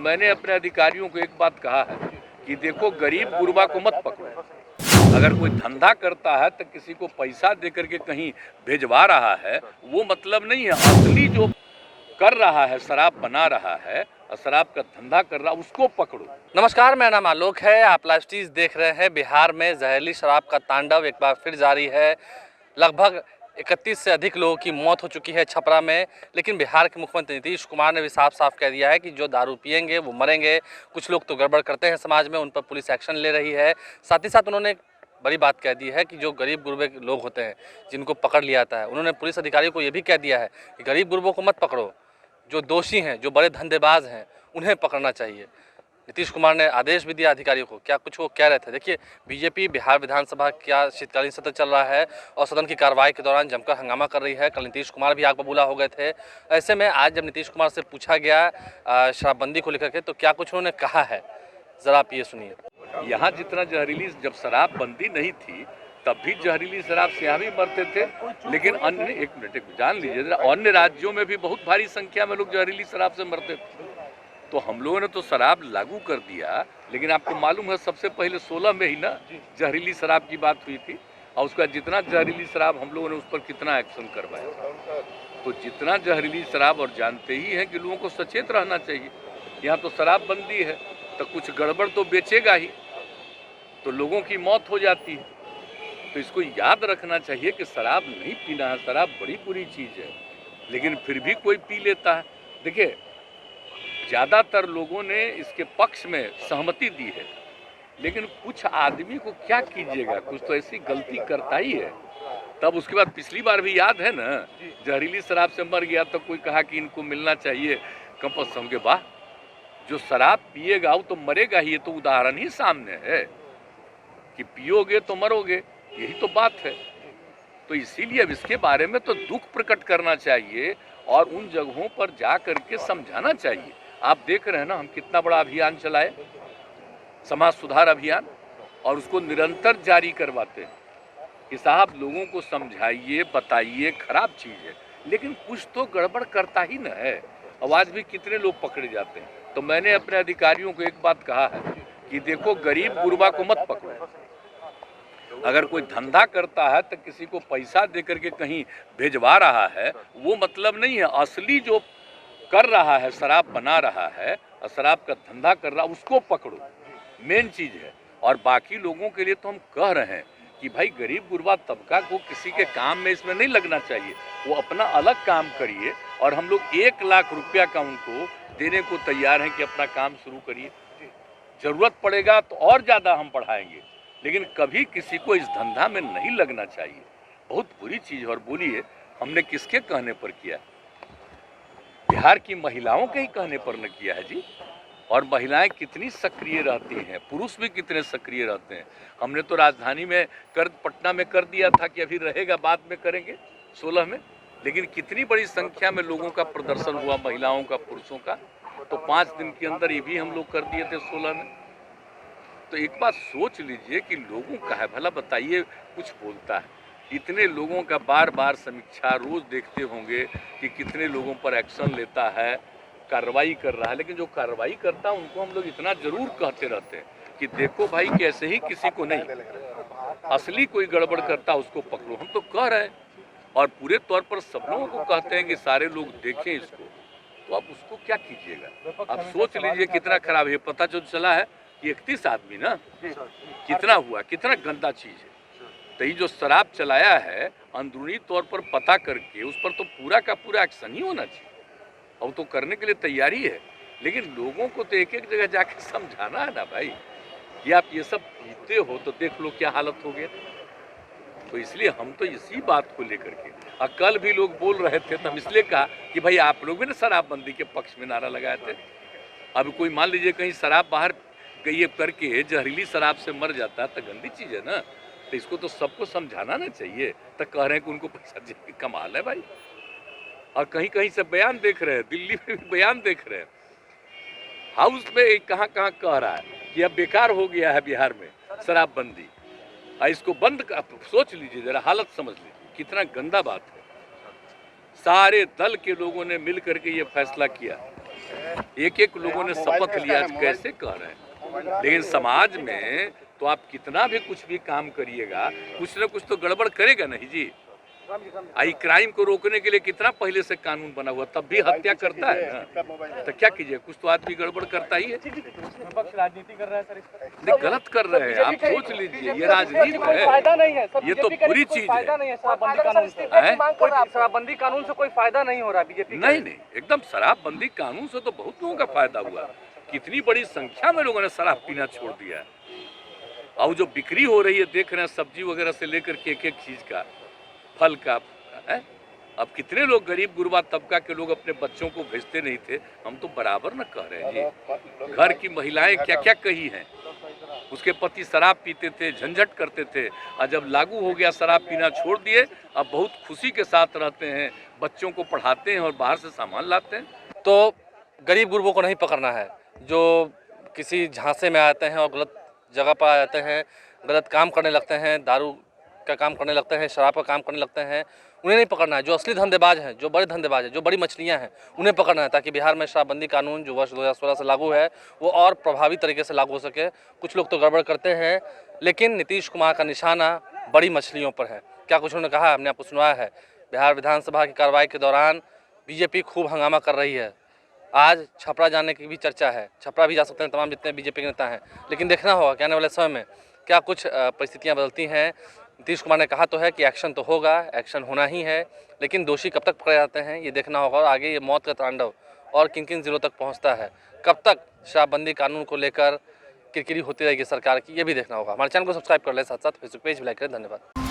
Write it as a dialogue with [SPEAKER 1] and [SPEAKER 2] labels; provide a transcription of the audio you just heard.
[SPEAKER 1] मैंने अपने अधिकारियों को एक बात कहा है कि देखो, गरीब गुरबा को मत पकड़ो। अगर कोई धंधा करता है तो किसी को पैसा दे करके कहीं भेजवा रहा है, वो मतलब नहीं है। असली जो कर रहा है, शराब बना रहा है और शराब का धंधा कर रहा है, उसको पकड़ो।
[SPEAKER 2] नमस्कार, मेरा नाम आलोक है। आप लाइव स्टीज देख रहे हैं। बिहार में जहरीली शराब का तांडव एक बार फिर जारी है। लगभग 31 से अधिक लोगों की मौत हो चुकी है छपरा में। लेकिन बिहार के मुख्यमंत्री नीतीश कुमार ने भी साफ साफ कह दिया है कि जो दारू पिएंगे वो मरेंगे। कुछ लोग तो गड़बड़ करते हैं समाज में, उन पर पुलिस एक्शन ले रही है। साथ ही साथ उन्होंने एक बड़ी बात कह दी है कि जो गरीब गुरबे लोग होते हैं जिनको पकड़ लिया जाता है, उन्होंने पुलिस अधिकारियों को ये भी कह दिया है कि गरीब गुरबों को मत पकड़ो, जो दोषी हैं, जो बड़े धंधेबाज हैं, उन्हें पकड़ना चाहिए। नीतीश कुमार ने आदेश भी दिया अधिकारियों को। क्या कुछ वो कह रहे थे, देखिए। बीजेपी बिहार विधानसभा का शीतकालीन सत्र चल रहा है और सदन की कार्रवाई के दौरान जमकर हंगामा कर रही है। कल नीतीश कुमार भी आग बबूला हो गए थे। ऐसे में आज जब नीतीश कुमार से पूछा गया शराबबंदी को लेकर के, तो क्या कुछ उन्होंने कहा है, जरा आप ये सुनिए।
[SPEAKER 1] यहाँ जितना जहरीली, जब शराब बंदी नहीं थी तब भी जहरीली शराब से यहाँ भी मरते थे। लेकिन अन्य, एक मिनट जान लीजिए, अन्य राज्यों में भी बहुत भारी संख्या में लोग जहरीली शराब से मरते थे। तो हम लोगों ने तो शराब लागू कर दिया, लेकिन आपको मालूम है सबसे पहले 16 में ही ना जहरीली शराब की बात हुई थी। और उसका जितना जहरीली शराब हम लोगों ने उस पर कितना एक्शन करवाया। तो जितना जहरीली शराब, और जानते ही हैं कि लोगों को सचेत रहना चाहिए। यहाँ तो शराब बंदी है तो कुछ गड़बड़ तो बेचेगा ही, तो लोगों की मौत हो जाती है। तो इसको याद रखना चाहिए कि शराब नहीं पीना है। शराब बड़ी बुरी चीज़ है, लेकिन फिर भी कोई पी लेता है। देखिए, ज़्यादातर लोगों ने इसके पक्ष में सहमति दी है, लेकिन कुछ आदमी को क्या कीजिएगा, कुछ तो ऐसी गलती करता ही है। तब उसके बाद पिछली बार भी याद है ना, जहरीली शराब से मर गया तो कोई कहा कि इनको मिलना चाहिए कंपल्सरी के। वाह, जो शराब पिएगा वो तो मरेगा ही। ये तो उदाहरण ही सामने है कि पियोगे तो मरोगे, यही तो बात है। तो इसीलिए अब इसके बारे में तो दुख प्रकट करना चाहिए और उन जगहों पर जा करके समझाना चाहिए। आप देख रहे हैं ना, हम कितना बड़ा अभियान चलाए, समाज सुधार अभियान, और उसको निरंतर जारी करवाते हैं कि साहब लोगों को समझाइए, बताइए, खराब चीज़ है लेकिन कुछ तो गड़बड़ करता ही न है। आज भी कितने लोग पकड़े जाते हैं। तो मैंने अपने अधिकारियों को एक बात कहा है कि देखो, गरीब गुरबा को मत पकड़ो। अगर कोई धंधा करता है तो किसी को पैसा दे करके कहीं भेजवा रहा है, वो मतलब नहीं है। असली जो कर रहा है, शराब बना रहा है और शराब का धंधा कर रहा है, उसको पकड़ो, मेन चीज़ है। और बाकी लोगों के लिए तो हम कह रहे हैं कि भाई, गरीब गुरबा तबका को किसी के काम में इसमें नहीं लगना चाहिए। वो अपना अलग काम करिए, और हम लोग 1 लाख रुपया का उनको देने को तैयार हैं कि अपना काम शुरू करिए। ज़रूरत पड़ेगा तो और ज़्यादा हम बढ़ाएंगे, लेकिन कभी किसी को इस धंधा में नहीं लगना चाहिए। बहुत बुरी चीज़। और बोलिए, हमने किसके कहने पर किया? बिहार की महिलाओं के ही कहने पर न किया है जी। और महिलाएं कितनी सक्रिय रहती हैं, पुरुष भी कितने सक्रिय रहते हैं। हमने तो राजधानी में पटना में कर दिया था कि अभी रहेगा, बाद में करेंगे 16 में। लेकिन कितनी बड़ी संख्या में लोगों का प्रदर्शन हुआ, महिलाओं का, पुरुषों का। तो 5 दिन के अंदर ये भी हम लोग कर दिए थे 16 में। तो एक बात सोच लीजिए कि लोगों का है भला, बताइए, कुछ बोलता है। इतने लोगों का बार बार समीक्षा रोज देखते होंगे कि कितने लोगों पर एक्शन लेता है, कार्रवाई कर रहा है। लेकिन जो कार्रवाई करता है उनको हम लोग इतना जरूर कहते रहते हैं कि देखो भाई, कैसे ही किसी को नहीं, असली कोई गड़बड़ करता उसको पकड़ो। हम तो कह रहे हैं और पूरे तौर पर सब लोगों को कहते हैं कि सारे लोग देखें इसको। तो आप उसको क्या कीजिएगा? आप सोच लीजिए कितना खराब है। पता जो चला है कि 31 आदमी ना, कितना हुआ, कितना गंदा चीज़ है। तो ये जो शराब चलाया है, अंदरूनी तौर पर पता करके उस पर तो पूरा का पूरा एक्शन ही होना चाहिए। अब तो करने के लिए तैयारी है, लेकिन लोगों को तो एक एक जगह जाके समझाना है ना भाई, कि आप ये सब पीते हो तो देख लो क्या हालत हो गया। तो इसलिए हम तो इसी बात को लेकर के, कल भी लोग बोल रहे थे, तब इसलिए कहा कि भाई आप लोग भी ना शराबबंदी के पक्ष में नारा लगाए थे। अब कोई मान लीजिए कहीं शराब बाहर गई करके जहरीली शराब से मर जाता है तो गंदी चीज़ है ना। तो इसको तो सबको समझाना ना चाहिए। तो कह रहे हैं कि उनको पैसा दे के, कमाल है भाई। और कहीं कहीं से बयान देख रहे हैं, दिल्ली में भी बयान देख रहे हैं, हाउस में कहाँ कहाँ कह रहा है कि अब बेकार हो गया है बिहार में शराबबंदी, इसको बंद। सोच लीजिए जरा, हालत समझ लीजिए, कितना गंदा बात है। सारे दल के लोगों ने मिल करके ये फैसला किया एक एक लोगों ने शपथ लिया, आज कैसे कह रहे हैं। लेकिन समाज में तो आप कितना भी कुछ भी काम करिएगा, कुछ न कुछ तो गड़बड़ करेगा नहीं जी। आई क्राइम को रोकने के लिए कितना पहले से कानून बना हुआ, तब भी हत्या करता है ना, तो क्या कीजिए, कुछ तो आदमी गड़बड़ करता ही है।
[SPEAKER 3] राजनीति कर रहा है सर इस पर।
[SPEAKER 1] नहीं, गलत कर रहे हैं, आप सोच लीजिए, ये राजनीति है,
[SPEAKER 3] फायदा नहीं है सर,
[SPEAKER 1] ये तो बुरी चीज है।
[SPEAKER 3] फायदा नहीं है शराबबंदी कानून से।
[SPEAKER 1] हैं?
[SPEAKER 3] कोई शराबबंदी कानून से कोई फायदा नहीं हो रहा बीजेपी
[SPEAKER 1] नहीं नहीं, एकदम शराबबंदी कानून से तो बहुत लोगों का फायदा हुआ। कितनी बड़ी संख्या में लोगों ने शराब पीना छोड़ दिया है। और जो बिक्री हो रही है देख रहे हैं, सब्जी वगैरह से लेकर के एक एक चीज का, फल का है। अब कितने लोग गरीब गुरबा तबका के लोग अपने बच्चों को भेजते नहीं थे, हम तो बराबर न कह रहे हैं जी। घर की महिलाएं क्या क्या कही हैं, उसके पति शराब पीते थे, झंझट करते थे, और जब लागू हो गया शराब पीना छोड़ दिए, अब बहुत खुशी के साथ रहते हैं, बच्चों को पढ़ाते हैं और बाहर से सामान लाते हैं।
[SPEAKER 2] तो गरीब गुरबों को नहीं पकड़ना है, जो किसी झांसे में आते हैं और गलत जगह पर आ जाते हैं, गलत काम करने लगते हैं, दारू का काम करने लगते हैं, शराब का काम करने लगते हैं, उन्हें नहीं पकड़ना है। जो असली धंधेबाज हैं, जो बड़े धंधेबाज हैं, जो बड़ी मछलियां हैं, उन्हें पकड़ना है, ताकि बिहार में शराबबंदी कानून जो वर्ष 2016 से लागू है वो और प्रभावी तरीके से लागू हो सके। कुछ लोग तो गड़बड़ करते हैं, लेकिन नीतीश कुमार का निशाना बड़ी मछलियों पर है। क्या कुछ उन्होंने कहा, हमने आपको सुनवाया है। बिहार विधानसभा की कार्रवाई के दौरान बीजेपी खूब हंगामा कर रही है। आज छपरा जाने की भी चर्चा है, छपरा भी जा सकते हैं तमाम जितने बीजेपी के नेता हैं, लेकिन देखना होगा कि आने वाले समय में क्या कुछ परिस्थितियां बदलती हैं। नीतीश कुमार ने कहा तो है कि एक्शन तो होगा, एक्शन होना ही है, लेकिन दोषी कब तक पकड़े जाते हैं ये देखना होगा, और आगे ये मौत का तांडव और किन किन जिलों तक पहुंचता है, कब तक शराबबंदी कानून को लेकर किरकिरी होती रहेगी सरकार की, ये भी देखना होगा। हमारे चैनल को सब्सक्राइब कर लें, साथ साथ फेसबुक पेज भी लाइक करें। धन्यवाद।